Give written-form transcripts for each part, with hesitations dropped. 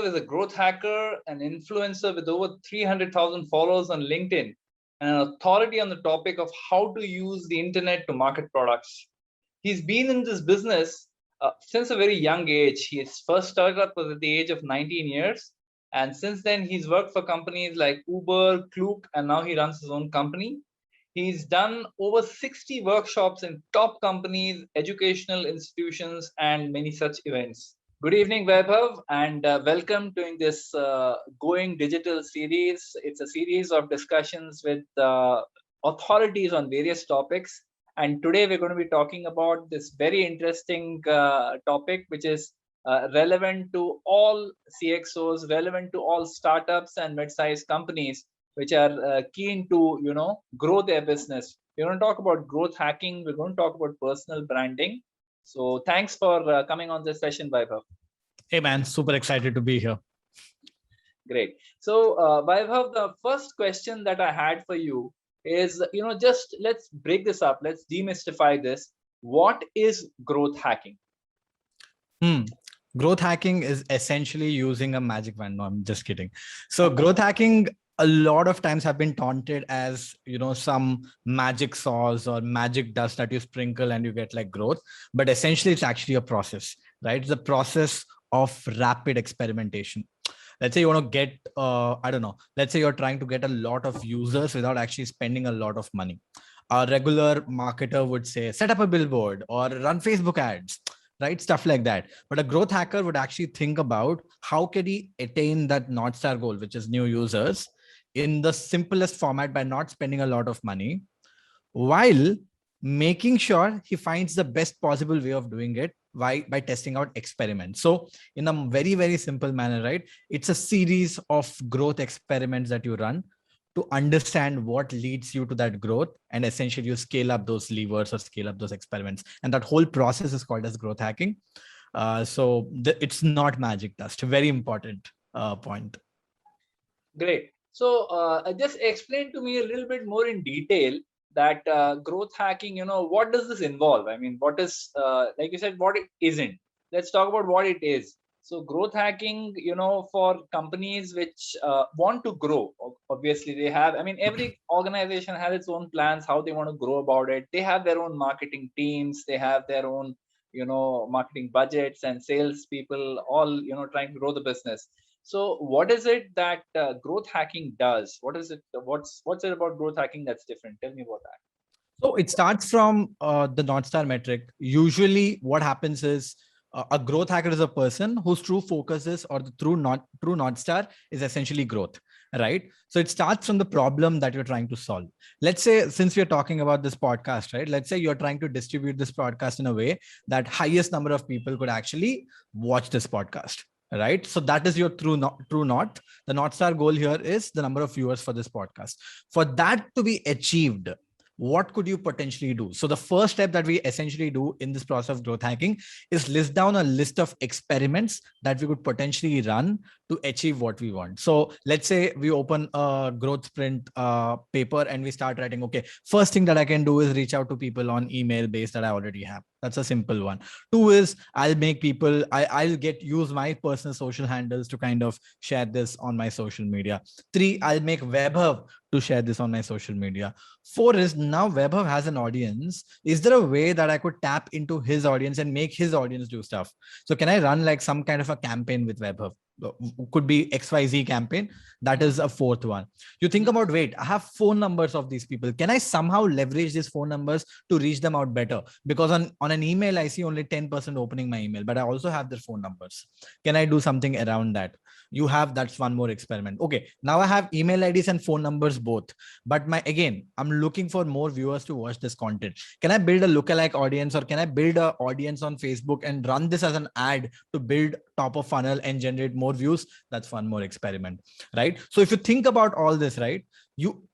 Vaibhav is a growth hacker, an influencer with over 300,000 followers on LinkedIn, and an authority on the topic of how to use the internet to market products. He's been in this business since a very young age. His first startup was at the age of 19 years. And since then, he's worked for companies like Uber, Klook, and now he runs his own company. He's done over 60 workshops in top companies, educational institutions, and many such events. Good evening, Vaibhav, and welcome to this Going Digital series. It's a series of discussions with authorities on various topics. And today we're going to be talking about this very interesting topic, which is relevant to all CXOs, relevant to all startups and mid-sized companies, which are keen to, grow their business. We're going to talk about growth hacking. We're going to talk about personal branding. So thanks for coming on this session, Vaibhav. Hey man, super excited to be here. Great. So Vaibhav, the first question that I had for you is, just let's break this up. Let's demystify this. What is growth hacking? Growth hacking is essentially using a magic wand. No, I'm just kidding. So growth hacking a lot of times have been taunted as, some magic sauce or magic dust that you sprinkle and you get like growth. But essentially, it's actually a process, right? It's a process of rapid experimentation. Let's say you want to get, let's say you're trying to get a lot of users without actually spending a lot of money. A regular marketer would say, set up a billboard or run Facebook ads, right? Stuff like that. But a growth hacker would actually think about how can he attain that North Star goal, which is new users, in the simplest format by not spending a lot of money, while making sure he finds the best possible way of doing it by testing out experiments. So in a very, very simple manner, right? It's a series of growth experiments that you run to understand what leads you to that growth. And essentially you scale up those levers or scale up those experiments. And that whole process is called as growth hacking. It's not magic dust. Very important point. Great. So just explain to me a little bit more in detail that growth hacking, what does this involve? I mean, what is, like you said, what it isn't. Let's talk about what it is. So growth hacking, for companies which want to grow, obviously they have, every organization has its own plans, how they want to grow about it. They have their own marketing teams. They have their own, marketing budgets and sales people, all, trying to grow the business. So what is it that growth hacking does? What is it? What's it about growth hacking that's different? Tell me about that. So it starts from the North Star metric. Usually what happens is a growth hacker is a person whose true focus is, or the true North Star is essentially growth, right? So it starts from the problem that you're trying to solve. Let's say, since we're talking about this podcast, right? Let's say you're trying to distribute this podcast in a way that highest number of people could actually watch this podcast. Right. So that is your true north. The North Star goal here is the number of viewers for this podcast. For that to be achieved, what could you potentially do? So the first step that we essentially do in this process of growth hacking is list down a list of experiments that we could potentially run to achieve what we want. So let's say we open a growth sprint paper and we start writing, okay, first thing that I can do is reach out to people on email base that I already have. That's a simple one. 2 is I'll make people, I'll use my personal social handles to kind of share this on my social media. 3, I'll make Vaibhav to share this on my social media. 4 is now Vaibhav has an audience. Is there a way that I could tap into his audience and make his audience do stuff? So can I run like some kind of a campaign with Vaibhav? Could be XYZ campaign. That is a 4th one. You think about, wait, I have phone numbers of these people. Can I somehow leverage these phone numbers to reach them out better? Because on an email, I see only 10% opening my email, but I also have their phone numbers. Can I do something around that? That's one more experiment. Okay, now I have email IDs and phone numbers both, but I'm looking for more viewers to watch this content. Can I build a lookalike audience, or can I build an audience on Facebook and run this as an ad to build top of funnel and generate more views? That's one more experiment, right? So if you think about all this, right,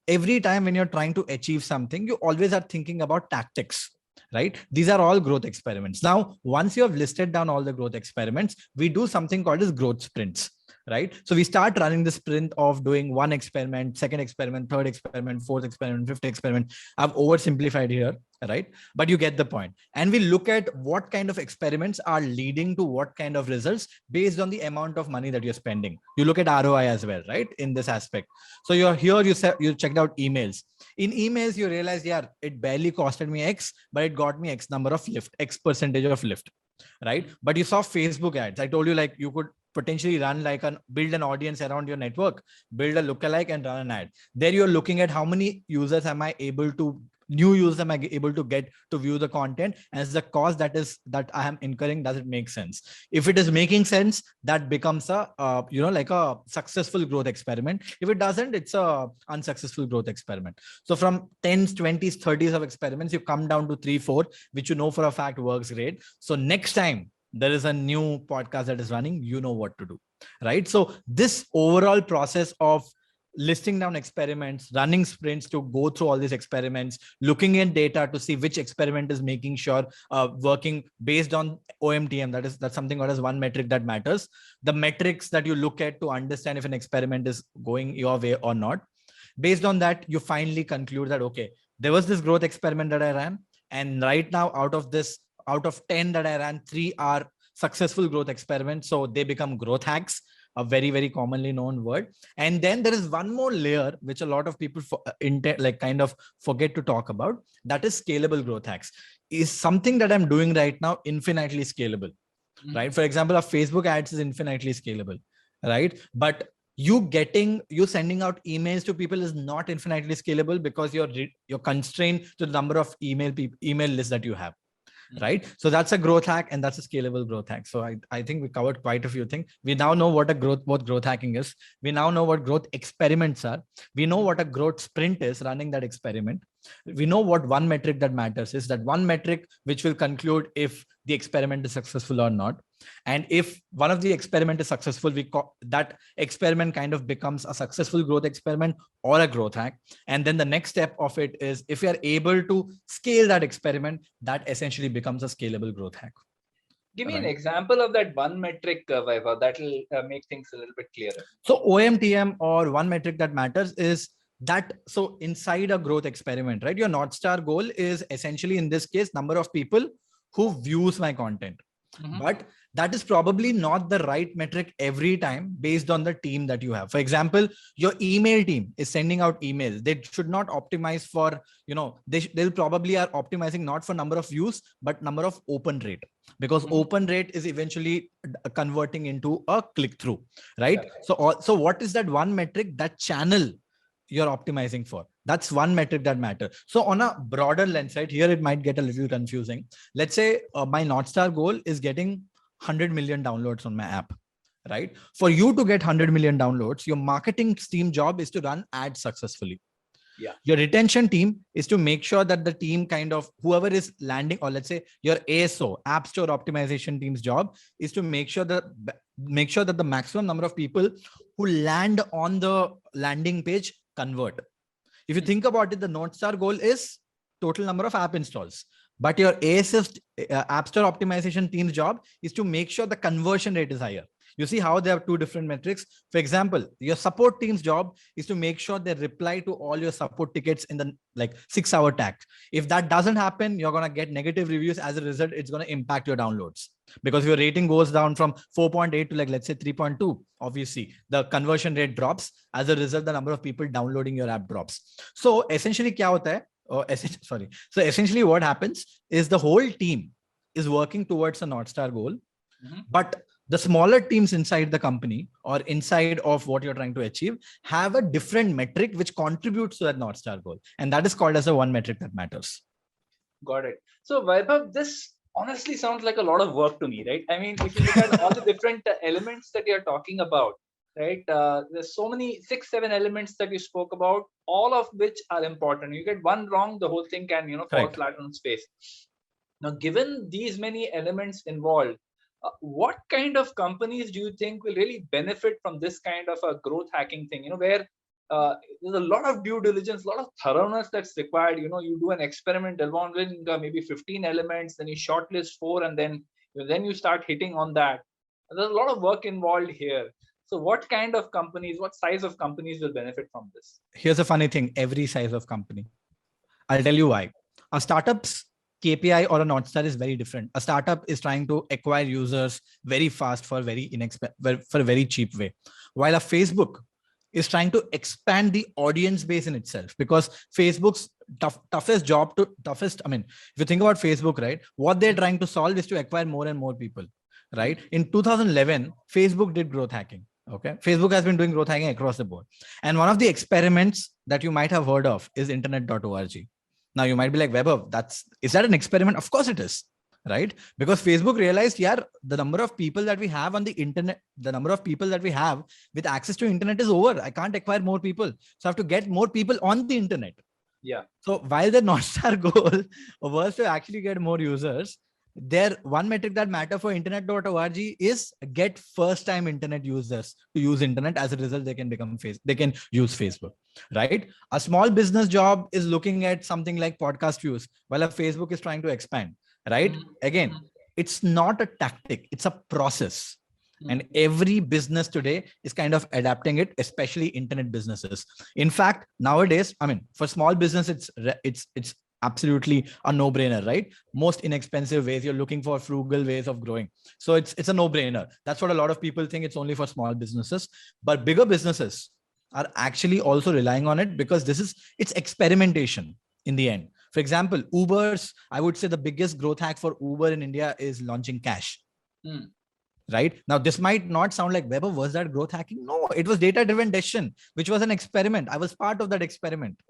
every time when you're trying to achieve something, you always are thinking about tactics. Right? These are all growth experiments. Now, once you have listed down all the growth experiments, we do something called as growth sprints. right? So we start running the sprint of doing one experiment, second experiment, third experiment, fourth experiment, fifth experiment. I've oversimplified here, right? But you get the point. And we look at what kind of experiments are leading to what kind of results based on the amount of money that you're spending. You look at ROI as well, right? In this aspect. So you're here, you checked out emails. In emails, you realize, yeah, it barely costed me X, but it got me X number of lift, X percentage of lift, right? But you saw Facebook ads. I told you, like, you could potentially run like build an audience around your network, build a lookalike and run an ad. There you're looking at how many users am I able to new users am I able to get to view the content, as the cost that I am incurring, does it make sense? If it is making sense, that becomes a like a successful growth experiment. If it doesn't, it's a unsuccessful growth experiment. So from 10s, 20s, 30s of experiments, you come down to 3, 4, which you know for a fact works great. So next time there is a new podcast that is running, you know what to do, right? So this overall process of listing down experiments, running sprints to go through all these experiments, looking in data to see which experiment is making sure working based on OMTM. That's something called as one metric that matters. The metrics that you look at to understand if an experiment is going your way or not. Based on that, you finally conclude that, okay, there was this growth experiment that I ran. And right now, out of 10 that I ran, 3 are successful growth experiments. So they become growth hacks, a very, very commonly known word. And then there is one more layer, which a lot of people kind of forget to talk about. That is scalable growth hacks. Is something that I'm doing right now infinitely scalable, right? For example, a Facebook ads is infinitely scalable, right? But you sending out emails to people is not infinitely scalable, because you're constrained to the number of email lists that you have, right? So that's a growth hack, and that's a scalable growth hack. So I think we covered quite a few things. We now know what growth hacking is. We now know what growth experiments are. We know what a growth sprint is, running that experiment. We know what one metric that matters is, that one metric which will conclude if the experiment is successful or not. And if one of the experiment is successful, that experiment kind of becomes a successful growth experiment or a growth hack. And then the next step of it is, if you are able to scale that experiment, that essentially becomes a scalable growth hack. Give me an example of that one metric, Vaibhav. That will make things a little bit clearer. So OMTM, or one metric that matters, is that, so inside a growth experiment, right, your North Star goal is essentially, in this case, number of people who views my content. But that is probably not the right metric every time, based on the team that you have. For example, your email team is sending out emails. They should not optimize for, they'll probably are optimizing not for number of views, but number of open rate, because open rate is eventually converting into a click through, right? Okay. So what is that one metric, that channel you're optimizing for? That's one metric that matters. So on a broader lens, right, here it might get a little confusing. Let's say my North Star goal is getting 100 million downloads on my app, right? For you to get 100 million downloads, your marketing team job is to run ads successfully. Yeah. Your retention team is to make sure that the team kind of, whoever is landing, or let's say your ASO, App Store Optimization team's job is to make sure that the maximum number of people who land on the landing page convert. If you think about it, the North Star goal is total number of app installs. But your ASF, App Store Optimization team's job is to make sure the conversion rate is higher. You see how they have two different metrics. For example, your support team's job is to make sure they reply to all your support tickets in the 6-hour tag. If that doesn't happen, you're going to get negative reviews. As a result, it's going to impact your downloads, because your rating goes down from 4.8 to let's say 3.2. Obviously, the conversion rate drops. As a result, the number of people downloading your app drops. So essentially, kya hota hai? So essentially what happens is, the whole team is working towards a North Star goal, but the smaller teams inside the company, or inside of what you're trying to achieve, have a different metric which contributes to that North Star goal. And that is called as a one metric that matters. Got it. So Vaibhav, this honestly sounds like a lot of work to me, right? I mean, if you look at all the different elements that you're talking about, right? There's so many 6-7 elements that you spoke about, all of which are important. You get one wrong, the whole thing can, fall flat on its face. Now, given these many elements involved, what kind of companies do you think will really benefit from this kind of a growth hacking thing? Where there's a lot of due diligence, a lot of thoroughness that's required. You do an experiment involving maybe 15 elements, then you shortlist 4, and then you start hitting on that. There's a lot of work involved here. So what kind of companies, what size of companies will benefit from this? Here's a funny thing. Every size of company. I'll tell you why. A startup's KPI or a North Star is very different. A startup is trying to acquire users very fast for for a very cheap way. While a Facebook is trying to expand the audience base in itself, because Facebook's toughest, I mean, if you think about Facebook, right, what they're trying to solve is to acquire more and more people, right? In 2011, Facebook did growth hacking. Okay. Facebook has been doing growth hacking across the board. And one of the experiments that you might have heard of is internet.org. Now you might be like, Vaibhav, is that an experiment? Of course it is, right? Because Facebook realized, yeah, the number of people that we have on the internet, the number of people that we have with access to internet is over. I can't acquire more people. So I have to get more people on the internet. Yeah. So while the North Star goal was to actually get more users, there one metric that matter for internet.org is get first time internet users to use internet. As a result, they can use Facebook, right? A small business job is looking at something like podcast views, while a Facebook is trying to expand, right? Again, it's not a tactic, it's a process. And every business today is kind of adapting it, especially internet businesses. In fact, nowadays, I mean, for small business, it's absolutely a no-brainer, right? Most inexpensive ways. You're looking for frugal ways of growing. So it's a no-brainer. That's what a lot of people think, it's only for small businesses. But bigger businesses are actually also relying on it, because it's experimentation in the end. For example, I would say the biggest growth hack for Uber in India is launching cash. Right now, this might not sound like, Weber, was that growth hacking? No, it was data-driven decision, which was an experiment. I was part of that experiment.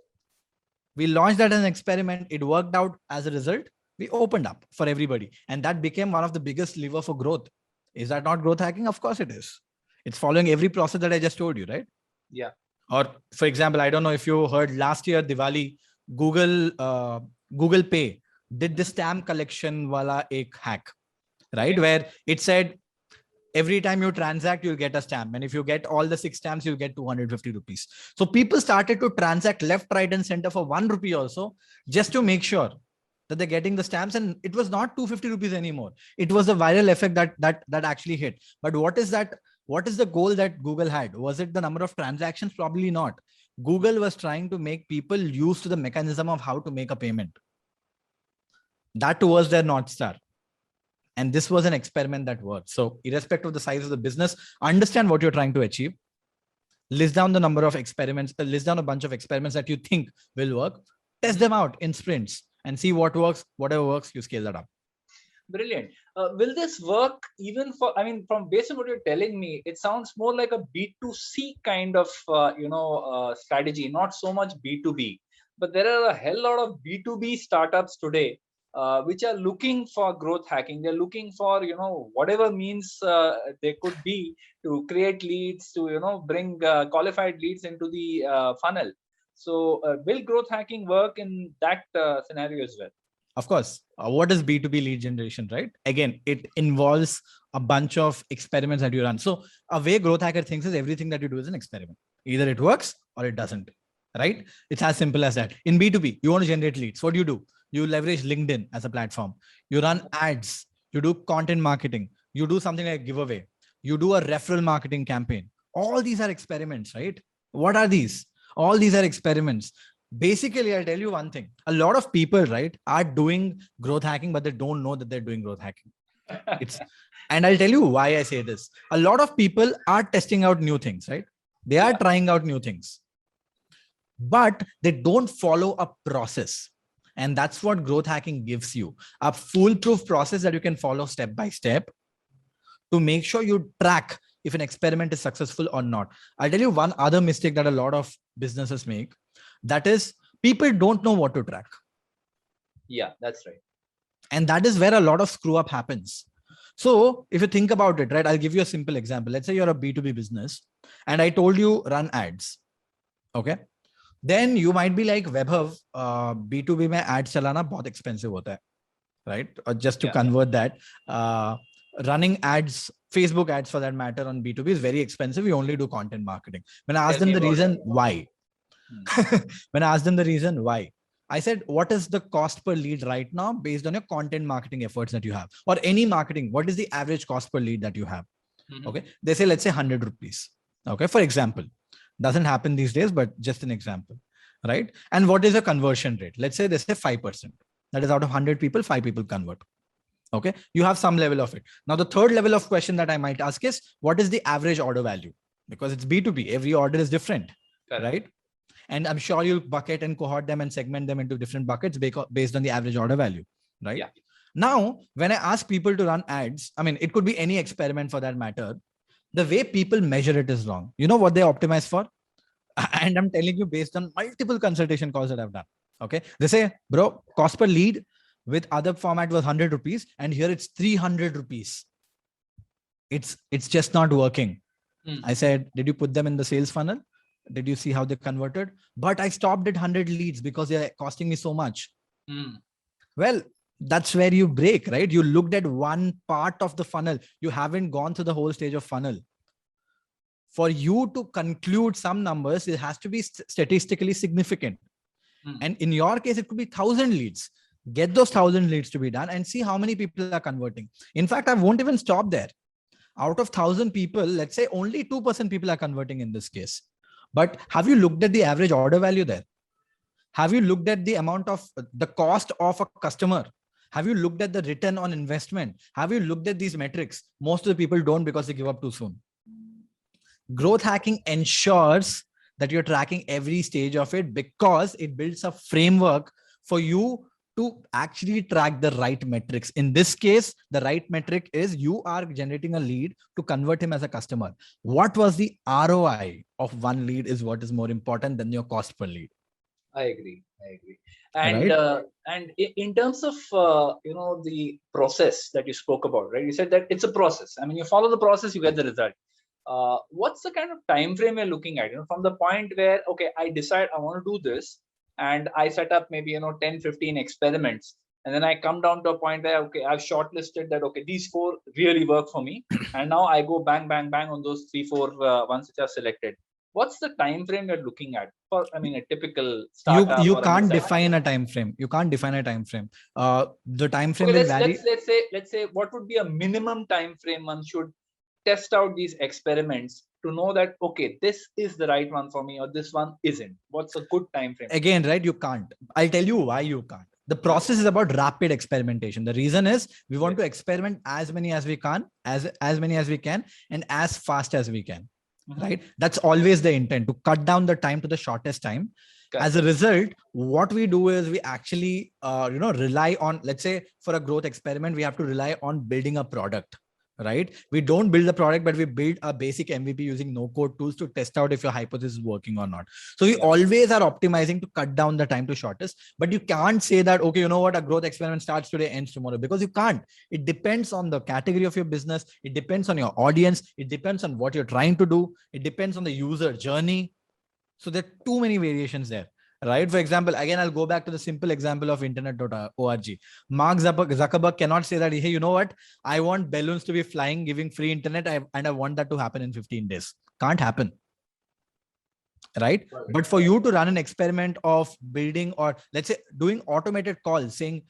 We launched that as an experiment. It worked out. As a result, we opened up for everybody. And that became one of the biggest lever for growth. Is that not growth hacking? Of course it is. It's following every process that I just told you, right? Yeah. Or for example, I don't know if you heard last year, Diwali, Google Pay did the stamp collection wala ek hack, right? Okay. Where it said, every time you transact, you'll get a stamp. And if you get all the 6 stamps, you'll get 250 rupees. So people started to transact left, right, and center for 1 rupee also, just to make sure that they're getting the stamps. And it was not 250 rupees anymore. It was a viral effect that actually hit. But what is that? What is the goal that Google had? Was it the number of transactions? Probably not. Google was trying to make people used to the mechanism of how to make a payment. That was their North Star. And this was an experiment that worked. So irrespective of the size of the business, understand what you're trying to achieve. List down the number of experiments, list down a bunch of experiments that you think will work. Test them out in sprints and see what works. Whatever works, you scale that up. Brilliant. Will this work even for, I mean, from based on what you're telling me, it sounds more like a B2C kind of, strategy, not so much B2B. But there are a hell lot of B2B startups today, which are looking for growth hacking. They're looking for, whatever means they could be to create leads, to, bring qualified leads into the funnel. So will growth hacking work in that scenario as well? Of course. What is B2B lead generation, right? Again, it involves a bunch of experiments that you run. So a way growth hacker thinks is everything that you do is an experiment. Either it works or it doesn't, right? It's as simple as that. In B2B, you want to generate leads. What do? You leverage LinkedIn as a platform. You run ads. You do content marketing. You do something like giveaway. You do a referral marketing campaign. All these are experiments, right? What are these? All these are experiments. Basically, I'll tell you one thing. A lot of people, right, are doing growth hacking, but they don't know that they're doing growth hacking. And I'll tell you why I say this. A lot of people are testing out new things, right? They are trying out new things, but they don't follow a process. And that's what growth hacking gives you, a foolproof process that you can follow step by step to make sure you track if an experiment is successful or not. I'll tell you one other mistake that a lot of businesses make. That is, people don't know what to track. Yeah, that's right. And that is where a lot of screw up happens. So if you think about it, right, I'll give you a simple example. Let's say you're a B2B business and I told you run ads. Okay. Then you might be like, Vaibhav, B2B mein ads chalana bahut expensive hota hai, right? Or just to convert that, running ads, Facebook ads for that matter on B2B is very expensive. We only do content marketing. When I asked them the reason why, I said, what is the cost per lead right now based on your content marketing efforts that you have, or any marketing? What is the average cost per lead that you have? Okay. They say, let's say 100 rupees. Okay. For example, doesn't happen these days, but just an example, right? And what is a conversion rate? Let's say they say 5%. That is out of 100 people, 5 people convert. Okay. You have some level of it. Now, the third level of question that I might ask is, what is the average order value? Because it's B2B, every order is different, right? And I'm sure you'll bucket and cohort them and segment them into different buckets based on the average order value, right? Yeah. Now, when I ask people to run ads, I mean, it could be any experiment for that matter. The way people measure it is wrong. You know what they optimize for? And I'm telling you based on multiple consultation calls that I've done. Okay. They say, bro, cost per lead with other format was 100 rupees and here it's 300 rupees. It's just not working. I said, did you put them in the sales funnel? Did you see how they converted? But I stopped at 100 leads because they're costing me so much. Well, that's where you break, right? You looked at one part of the funnel. You haven't gone through the whole stage of funnel. For you to conclude some numbers, it has to be statistically significant. And in your case, it could be 1,000 leads. Get those 1,000 leads to be done and see how many people are converting. In fact, I won't even stop there. Out of 1,000 people, let's say only 2% people are converting in this case. But have you looked at the average order value there? Have you looked at the amount of the cost of a customer? Have you looked at the return on investment? Have you looked at these metrics? Most of the people don't because they give up too soon. Growth hacking ensures that you're tracking every stage of it because it builds a framework for you to actually track the right metrics. In this case, the right metric is you are generating a lead to convert him as a customer. What was the ROI of one lead is what is more important than your cost per lead. I agree. And right? And in terms of the process that you spoke about, right? You said that it's a process. I mean, you follow the process, you get the result. What's the kind of time frame you're looking at? From the point where, okay, I decide I want to do this, and I set up maybe 10, 15 experiments, and then I come down to a point where, okay, I've shortlisted that, okay, these 4 really work for me, and now I go bang, bang, bang on those 3, 4 ones which are selected. What's the time frame you're looking at for, I mean, a typical startup? You can't define a time frame. You can't define a time frame. The time frame will vary. Let's say what would be a minimum time frame one should test out these experiments to know that, okay, this is the right one for me or this one isn't. What's a good time frame? Again, right? You can't. I'll tell you why you can't. The process is about rapid experimentation. The reason is we want to experiment as many as we can, as many as we can, and as fast as we can. Right? That's always the intent, to cut down the time to the shortest time. As a result, what we do is we actually, rely on, let's say for a growth experiment, we have to rely on building a product, right? We don't build the product, but we build a basic MVP using no code tools to test out if your hypothesis is working or not. So we always are optimizing to cut down the time to shortest, but you can't say that, okay, you know what, a growth experiment starts today, ends tomorrow, because you can't. It depends on the category of your business. It depends on your audience. It depends on what you're trying to do. It depends on the user journey. So there are too many variations there. Right? For example, again, I'll go back to the simple example of internet.org. Mark Zuckerberg cannot say that, hey, you know what? I want balloons to be flying, giving free internet, and I want that to happen in 15 days. Can't happen. Right? But for you to run an experiment of building, or let's say doing automated calls saying,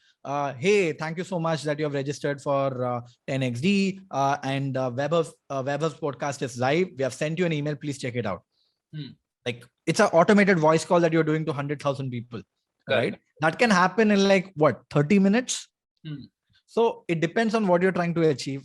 hey, thank you so much that you have registered for 10XD and Vaibhav's podcast is live. We have sent you an email. Please check it out. Like it's an automated voice call that you're doing to 100,000 people, right? That can happen in like what, 30 minutes? So it depends on what you're trying to achieve,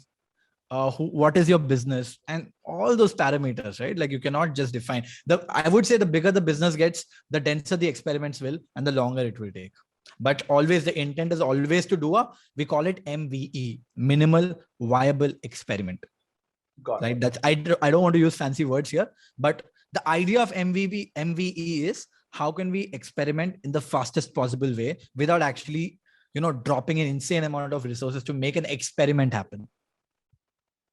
what is your business, and all those parameters, right? Like you cannot just define I would say the bigger the business gets, the denser the experiments will, and the longer it will take. But always the intent is always to do we call it MVE, minimal viable experiment. Right? That's I don't want to use fancy words here, but the idea of MVE is how can we experiment in the fastest possible way without actually, dropping an insane amount of resources to make an experiment happen.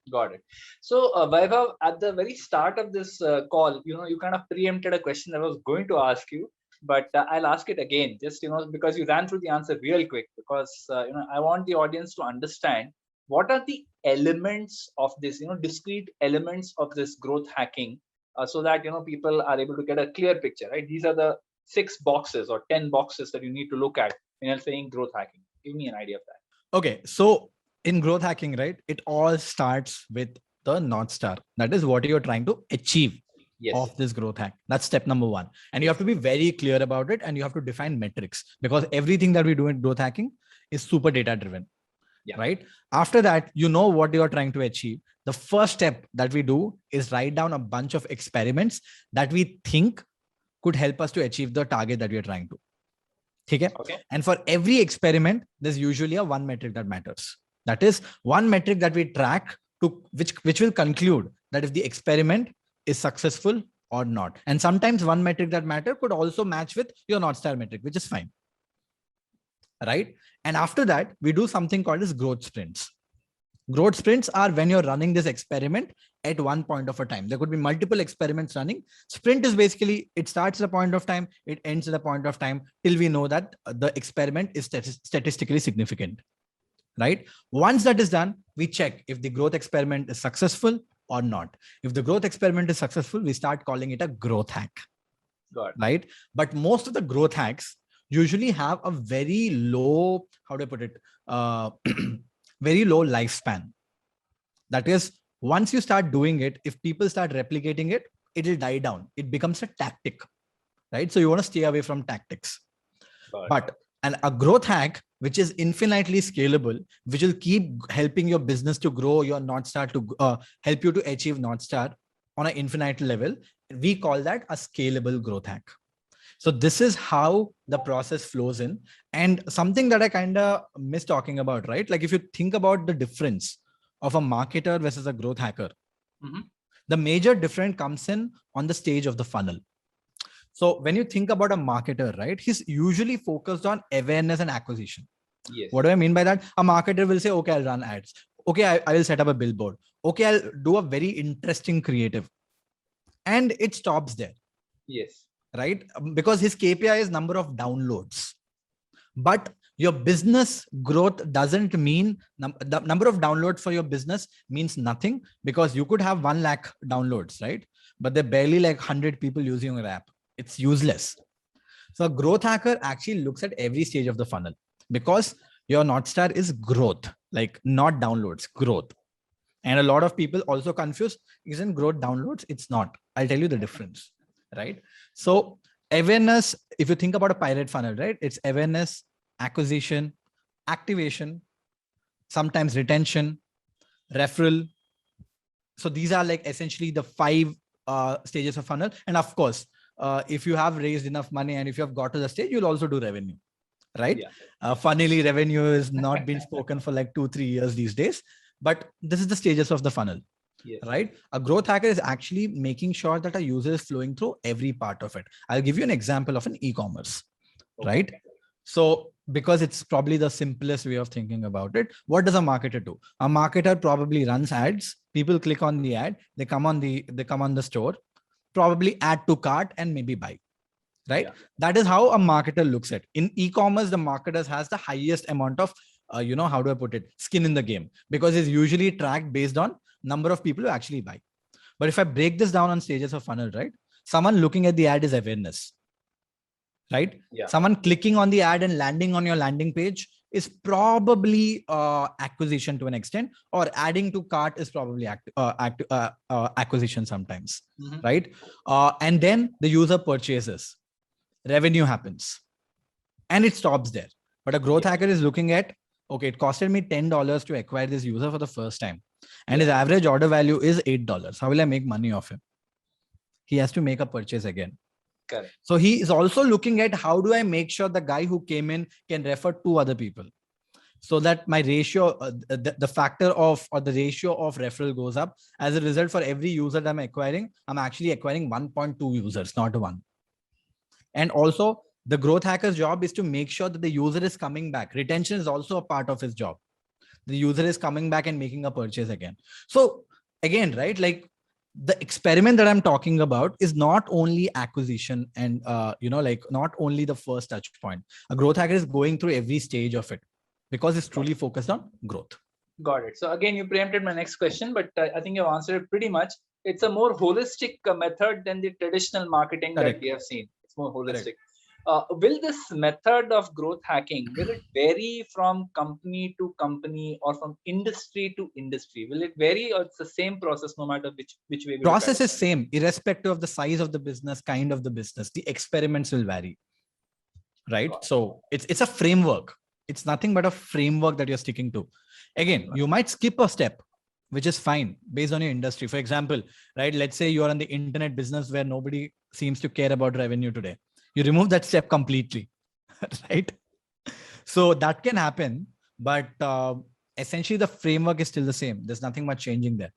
Got it. So Vaibhav, at the very start of this call, you kind of preempted a question I was going to ask you, but I'll ask it again, just, because you ran through the answer real quick, because, I want the audience to understand what are the elements of this, discrete elements of this growth hacking, so that, people are able to get a clear picture, right? These are the 6 boxes or 10 boxes that you need to look at when you're saying growth hacking. Give me an idea of that. Okay. So in growth hacking, right, it all starts with the North Star. That is what you're trying to achieve Yes. of this growth hack. That's step number one. And you have to be very clear about it, and you have to define metrics, because everything that we do in growth hacking is super data driven. Yeah. Right. After that, you know what you're trying to achieve. The first step that we do is write down a bunch of experiments that we think could help us to achieve the target that we are trying to. Okay. And for every experiment, there's usually a one metric that matters. That is one metric that we track to which will conclude that if the experiment is successful or not. And sometimes one metric that matter could also match with your North Star metric, which is fine. Right. And after that, we do something called as growth sprints. Growth sprints are when you're running this experiment at one point of a time. There could be multiple experiments running. Sprint is basically, it starts at a point of time, it ends at a point of time till we know that the experiment is statistically significant. Right. Once that is done, we check if the growth experiment is successful or not. If the growth experiment is successful, we start calling it a growth hack. Right. But most of the growth hacks usually have a very low, how do I put it? Very low lifespan. That is, once you start doing it, if people start replicating it, it will die down. It becomes a tactic, right? So you want to stay away from tactics. But a growth hack, which is infinitely scalable, which will keep helping your business to grow, your North Star to help you to achieve North Star on an infinite level, we call that a scalable growth hack. So this is how the process flows in. And something that I kind of miss talking about, right? Like if you think about the difference of a marketer versus a growth hacker, the major difference comes in on the stage of the funnel. So when you think about a marketer, right, he's usually focused on awareness and acquisition. Yes. What do I mean by that? A marketer will say, okay, I'll run ads. Okay, I will set up a billboard. Okay, I'll do a very interesting creative. And it stops there. Yes. Right? Because his KPI is number of downloads. But your business growth doesn't mean the number of downloads for your business means nothing, because you could have 1 lakh downloads, right? But they're barely like 100 people using your app. It's useless. So a growth hacker actually looks at every stage of the funnel, because your North Star is growth, like not downloads, growth. And a lot of people also confuse, isn't growth downloads? It's not. I'll tell you the difference. Right? So awareness, if you think about a pirate funnel, right? It's awareness, acquisition, activation, sometimes retention, referral. So these are like essentially the 5 stages of funnel. And of course, if you have raised enough money and if you have got to the stage, you'll also do revenue, right? Yeah. Funnily, revenue is not been spoken for like 2-3 years these days, but this is the stages of the funnel. Yes. Right? A growth hacker is actually making sure that a user is flowing through every part of it. I'll give you an example of an e-commerce, right? So because it's probably the simplest way of thinking about it, what does a marketer do? A marketer probably runs ads. People click on the ad. They come on the store, probably add to cart and maybe buy. Right? Yeah. That is how a marketer looks at. In e-commerce, the marketer has the highest amount of, how do I put it? Skin in the game, because it's usually tracked based on number of people who actually buy. But if I break this down on stages of funnel, right? Someone looking at the ad is awareness, right? Yeah. Someone clicking on the ad and landing on your landing page is probably acquisition to an extent, or adding to cart is probably acquisition sometimes, right? And then the user purchases, revenue happens, and it stops there. But a growth hacker is looking at, okay, it costed me $10 to acquire this user for the first time, and his average order value is $8. How will I make money off him? He has to make a purchase again. Correct. So he is also looking at, how do I make sure the guy who came in can refer 2 other people, so that my ratio, the factor of, or the ratio of referral goes up. As a result, for every user that I'm acquiring, I'm actually acquiring 1.2 users, not 1. And also, the growth hacker's job is to make sure that the user is coming back. Retention is also a part of his job. The user is coming back and making a purchase again. So again, right, like the experiment that I'm talking about is not only acquisition and, like not only the first touch point. A growth hacker is going through every stage of it, because it's truly focused on growth. Got it. So again, you preempted my next question, but I think you've answered it pretty much. It's a more holistic method than the traditional marketing that we have seen. It's more holistic. Correct. Will this method of growth hacking, will it vary from company to company or from industry to industry? Will it vary, or it's the same process no matter which way we look at Process it? is same, irrespective of the size of the business, kind of the business. The experiments will vary, right? So it's a framework. It's nothing but a framework that you're sticking to. Again, you might skip a step, which is fine based on your industry. For example, right? Let's say you're in the internet business where nobody seems to care about revenue today. You remove that step completely, right? So that can happen, but essentially the framework is still the same. There's nothing much changing there.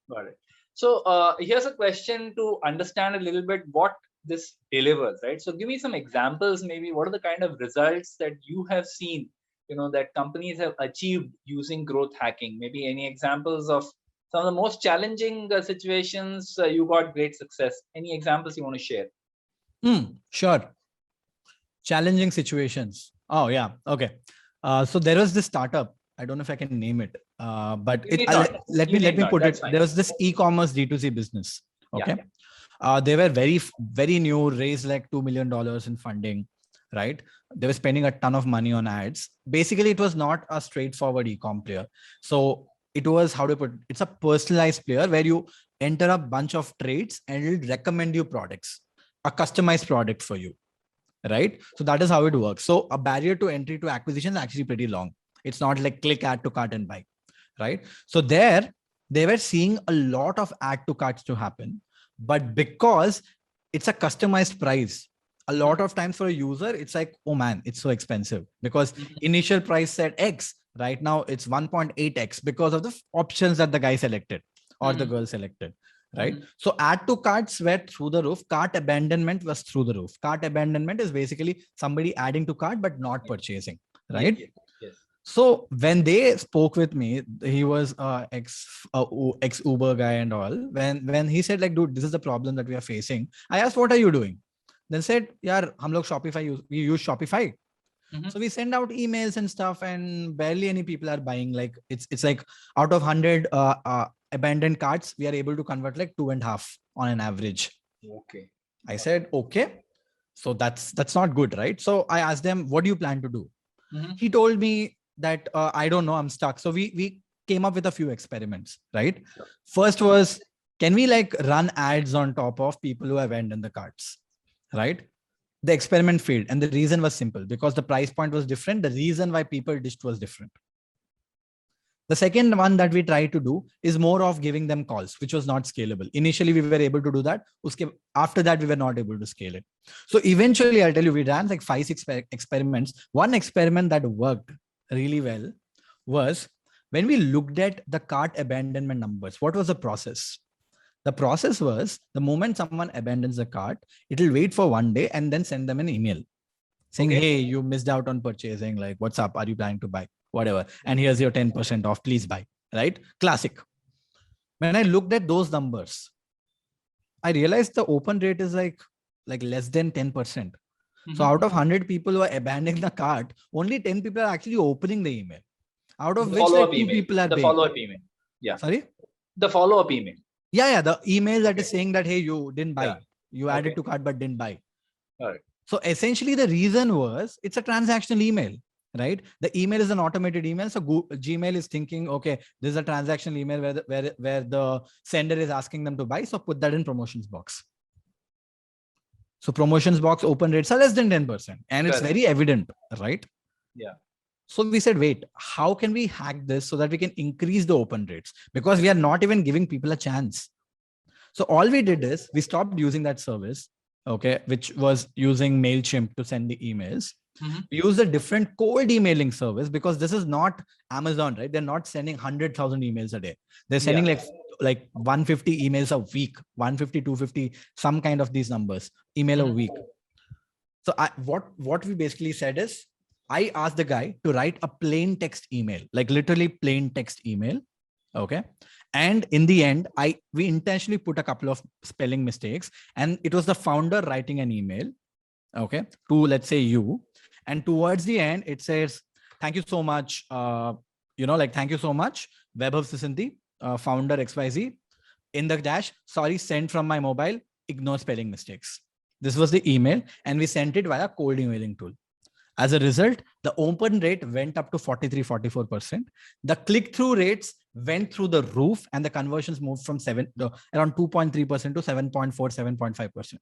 Got it. So here's a question to understand a little bit what this delivers, right? So give me some examples, maybe what are the kind of results that you have seen, that companies have achieved using growth hacking? Maybe any examples of some of the most challenging situations you got great success. Any examples you want to share? Sure. Challenging situations. Oh yeah. Okay. So there was this startup. I don't know if I can name it, but let me put it. There was this e-commerce D2C business. Okay. Yeah. They were very new, raised like $2 million in funding, right? They were spending a ton of money on ads. Basically, it was not a straightforward e-com player. So it was, how to put it, it's a personalized player where you enter a bunch of traits and it'll recommend you products, a customized product for you. Right? So that is how it works. So a barrier to entry to acquisition is actually pretty long. It's not like click, add to cart and buy, right? So there, they were seeing a lot of add to carts to happen, but because it's a customized price, a lot of times for a user, it's like, oh man, it's so expensive because initial price said X, right now it's 1.8X because of the options that the guy selected or the girl selected. Right. So add to carts were through the roof. Cart abandonment was through the roof. Cart abandonment is basically somebody adding to cart, but not purchasing. Right. Yes. So when they spoke with me, he was ex Uber guy and all. When he said like, dude, this is the problem that we are facing. I asked, what are you doing? Then said, yaar, hum log Shopify we use Shopify. So we send out emails and stuff, and barely any people are buying. Like it's like out of 100 abandoned carts, we are able to convert like 2.5 on an average. Okay. I said, okay, so that's not good, right? So I asked them, what do you plan to do? He told me that I don't know, I'm stuck. So we came up with a few experiments, right? Sure. First was, can we like run ads on top of people who have abandoned the carts, right? The experiment failed, and the reason was simple, because the price point was different. The reason why people dished was different. The second one that we tried to do is more of giving them calls, which was not scalable. Initially, we were able to do that. After that, we were not able to scale it. So eventually, I'll tell you, we ran like 5-6 experiments. One experiment that worked really well was when we looked at the cart abandonment numbers. What was the process? The process was, the moment someone abandons the cart, it'll wait for 1 day and then send them an email saying, hey, you missed out on purchasing. Like, what's up? Are you planning to buy? Whatever. And here's your 10% off. Please buy. Right? Classic. When I looked at those numbers, I realized the open rate is like less than 10%. So out of 100 people who are abandoning the cart, only 10 people are actually opening the email. Out of which like 2 people are the follow-up email. Yeah. Sorry? The follow-up email. Yeah. The email that is saying that, hey, you didn't buy. Yeah. You added to cart, but didn't buy. All right. So essentially the reason was, it's a transactional email, right? The email is an automated email. So Gmail is thinking, okay, this is a transactional email where the sender is asking them to buy. So put that in promotions box. So promotions box open rates are less than 10%. And it's very evident, right? Yeah. So we said, wait, how can we hack this so that we can increase the open rates? Because we are not even giving people a chance. So all we did is we stopped using that service, okay, which was using MailChimp to send the emails. We use a different cold emailing service, because this is not Amazon, right? They're not sending 100,000 emails a day. They're sending like 150 emails a week, 150, 250, some kind of these numbers, email a week. So what we basically said is, I asked the guy to write a plain text email, like literally plain text email. Okay. And in the end, we intentionally put a couple of spelling mistakes, and it was the founder writing an email, okay, to, let's say, you. And towards the end, it says, thank you so much. Thank you so much, Vaibhav Sisinty, founder XYZ. In the dash, sorry, sent from my mobile, ignore spelling mistakes. This was the email, and we sent it via cold emailing tool. As a result, the open rate went up to 43, 44%. The click-through rates went through the roof, and the conversions moved from around 2.3% to 7.4, 7.5%.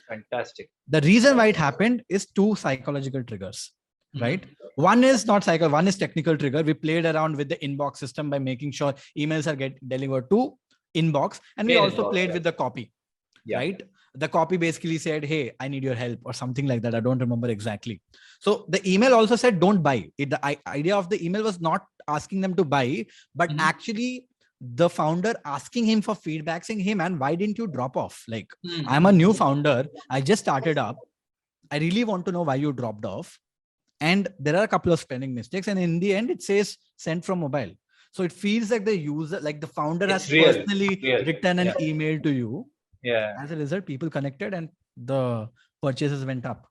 Fantastic. The reason why it happened is two psychological triggers, right? One is not psycho, one is technical trigger. We played around with the inbox system by making sure emails are get delivered to inbox, and we also played with the copy, right? The copy basically said, hey, I need your help or something like that. I don't remember exactly. So the email also said, don't buy. The idea of the email was not asking them to buy, but actually the founder asking him for feedback, saying, hey man, why didn't you drop off? Like, I'm a new founder. I just started up. I really want to know why you dropped off. And there are a couple of spelling mistakes. And in the end, it says sent from mobile. So it feels like the user, like the founder has personally written an email to you. Yeah. As a result, people connected and the purchases went up.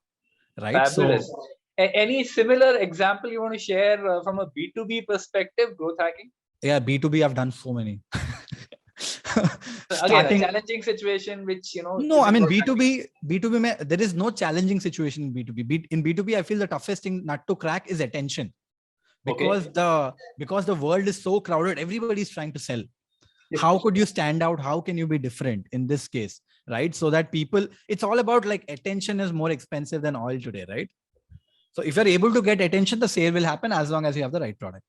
Right. Fabulous. So, any similar example you want to share from a B2B perspective, growth hacking? Yeah, B2B, I've done so many. Again, a challenging situation, which, No, I mean, B2B, there is no challenging situation in B2B. In B2B, I feel the toughest thing nut to crack is attention. Because the world is so crowded, everybody's trying to sell. How could you stand out? How can you be different in this case, right? So that people, it's all about like attention is more expensive than oil today, right? So if you're able to get attention, the sale will happen as long as you have the right product.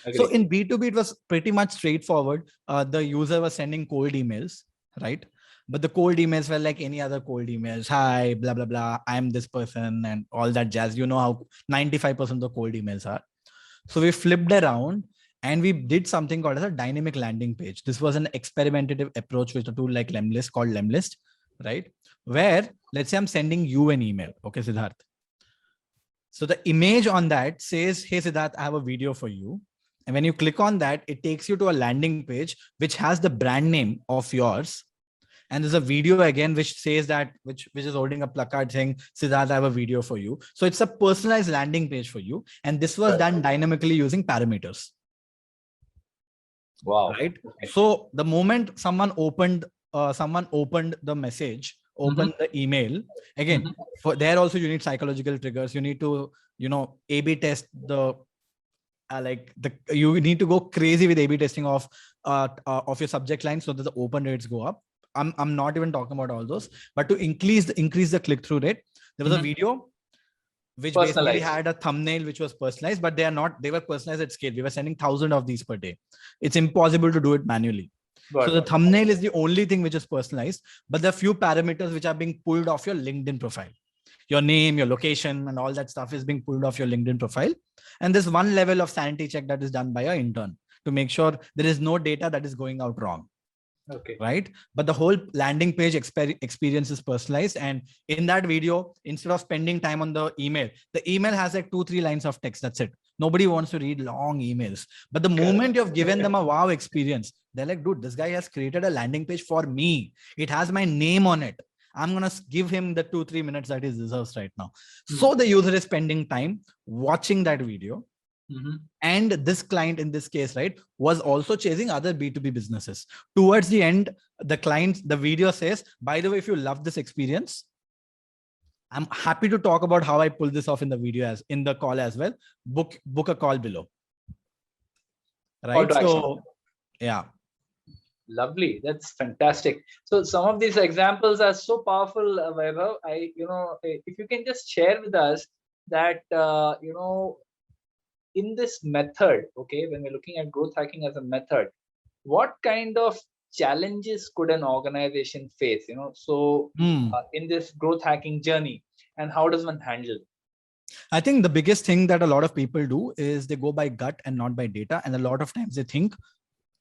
Agreed. So in B2B, it was pretty much straightforward. The user was sending cold emails, right? But the cold emails were like any other cold emails. Hi, blah, blah, blah. I'm this person and all that jazz. You know how 95% of the cold emails are. So we flipped around and we did something called as a dynamic landing page. This was an experimentative approach with a tool like Lemlist called Lemlist, right? Where let's say I'm sending you an email. Okay, Siddharth. So the image on that says, hey, Siddharth, I have a video for you. And when you click on that, it takes you to a landing page, which has the brand name of yours. And there's a video again, which says that, which is holding a placard saying, Siddharth, I have a video for you. So it's a personalized landing page for you. And this was done dynamically using parameters. Wow. Right. Okay. So the moment someone opened the message, opened the email, again, for there also you need psychological triggers. You need to, A/B test the, you need to go crazy with A/B testing of your subject line so that the open rates go up. I'm not even talking about all those, but to increase the click-through rate, there was a video which basically had a thumbnail which was personalized, but they were personalized at scale. We were sending 1,000 of these per day. It's impossible to do it manually. So the thumbnail is the only thing which is personalized, but there are few parameters which are being pulled off your LinkedIn profile. Your name, your location, and all that stuff is being pulled off your LinkedIn profile. And there's one level of sanity check that is done by an intern to make sure there is no data that is going out wrong. Okay. Right. But the whole landing page experience is personalized. And in that video, instead of spending time on the email has like 2-3 lines of text. That's it. Nobody wants to read long emails. But the moment you've given them a wow experience, they're like, dude, this guy has created a landing page for me. It has my name on it. I'm going to give him the 2-3 minutes that he deserves right now. So the user is spending time watching that video. And this client in this case, right, was also chasing other B2B businesses. Towards the end, the video says, by the way, if you love this experience, I'm happy to talk about how I pull this off in the video in the call as well. Book a call below. Right. So, yeah. Lovely. That's fantastic. So some of these examples are so powerful, Vaibhav. If you can just share with us that, in this method, okay, when we're looking at growth hacking as a method, what kind of challenges could an organization face, in this growth hacking journey, and how does one handle? I think the biggest thing that a lot of people do is they go by gut and not by data. And a lot of times they think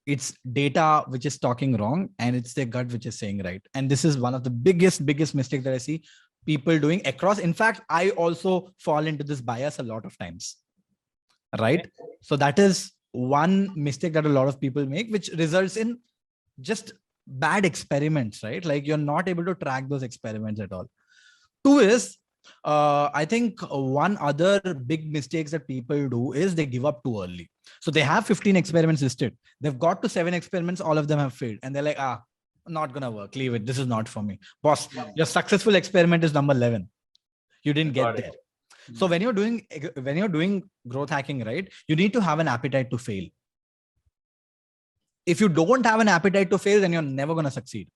it's data which is talking wrong and it's their gut which is saying right. And this is one of the biggest mistakes that I see people doing across. In fact, I also fall into this bias a lot of times. Right. Okay. So that is one mistake that a lot of people make, which results in just bad experiments, right? Like you're not able to track those experiments at all. Two is, I think one other big mistakes that people do is they give up too early. So they have 15 experiments listed. They've got to 7 experiments. All of them have failed. And they're like, not gonna work. Leave it. This is not for me. Boss, your successful experiment is number 11. You didn't get there. So when you're doing growth hacking, right, you need to have an appetite to fail. If you don't have an appetite to fail, then you're never going to succeed.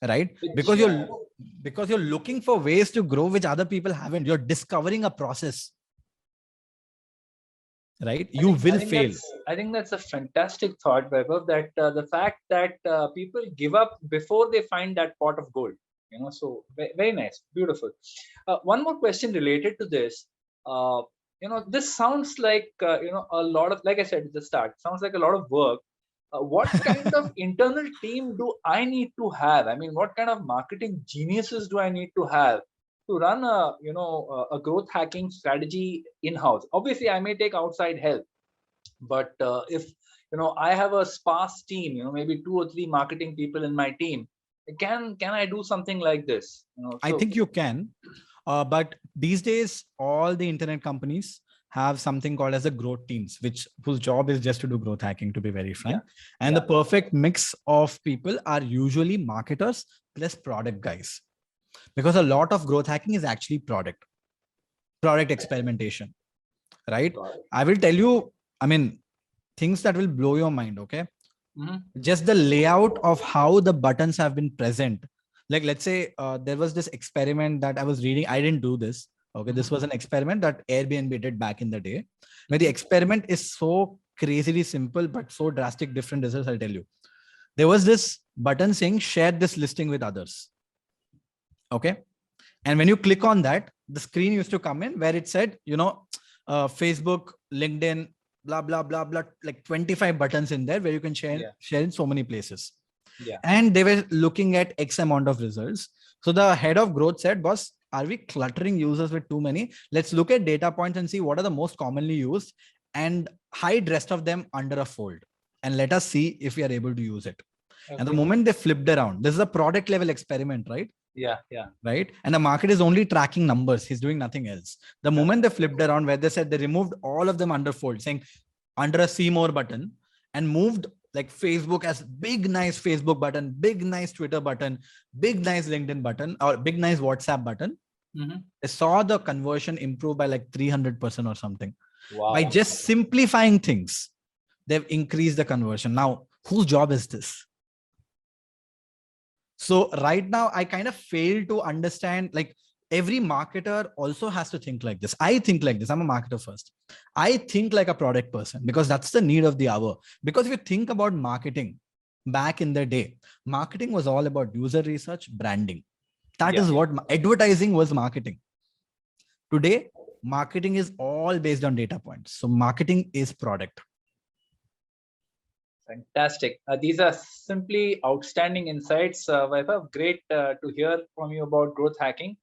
Right? Because you're looking for ways to grow which other people haven't. You're discovering a process. Right? You will fail. I think that's a fantastic thought, Vaibhav, that the fact that people give up before they find that pot of gold. So very nice, beautiful. One more question related to this. This sounds like a lot of, like I said at the start, sounds like a lot of work. What kind of internal team do I need to have? I mean, what kind of marketing geniuses do I need to have to run a growth hacking strategy in-house? Obviously, I may take outside help, but if I have a sparse team, maybe 2 or 3 marketing people in my team, can I do something like this? I think you can, but these days all the internet companies have something called as the growth teams, whose job is just to do growth hacking, to be very frank. And the perfect mix of people are usually marketers plus product guys, because a lot of growth hacking is actually product experimentation, right? I will tell you, I mean, things that will blow your mind. Okay. Just the layout of how the buttons have been present. Like, let's say there was this experiment that I was reading. I didn't do this. Okay. This was an experiment that Airbnb did back in the day, where the experiment is so crazily simple, but so drastic different results. I'll tell you. There was this button saying, share this listing with others. Okay. And when you click on that, the screen used to come in where it said, Facebook, LinkedIn, blah, blah, blah, blah, like 25 buttons in there where you can share in so many places. And they were looking at X amount of results. So the head of growth said, boss, are we cluttering users with too many? Let's look at data points and see what are the most commonly used and hide rest of them under a fold. And let us see if we are able to use it. And the moment they flipped around, this is a product level experiment, right? Right. And the market is only tracking numbers. He's doing nothing else. The moment they flipped around, where they said they removed all of them under fold, saying under a see more button, and moved like Facebook as big, nice Facebook button, big, nice Twitter button, big, nice LinkedIn button, or big, nice WhatsApp button. They saw the conversion improve by like 300% or something. By just simplifying things, they've increased the conversion. Now, whose job is this? So right now, I kind of fail to understand, like, every marketer also has to think like this. I think like this. I'm a marketer first. I think like a product person because that's the need of the hour. Because if you think about marketing back in the day, marketing was all about user research, branding. That is what advertising was marketing. Today, marketing is all based on data points. So marketing is product. Fantastic. These are simply outstanding insights, Vaibhav. Great to hear from you about growth hacking.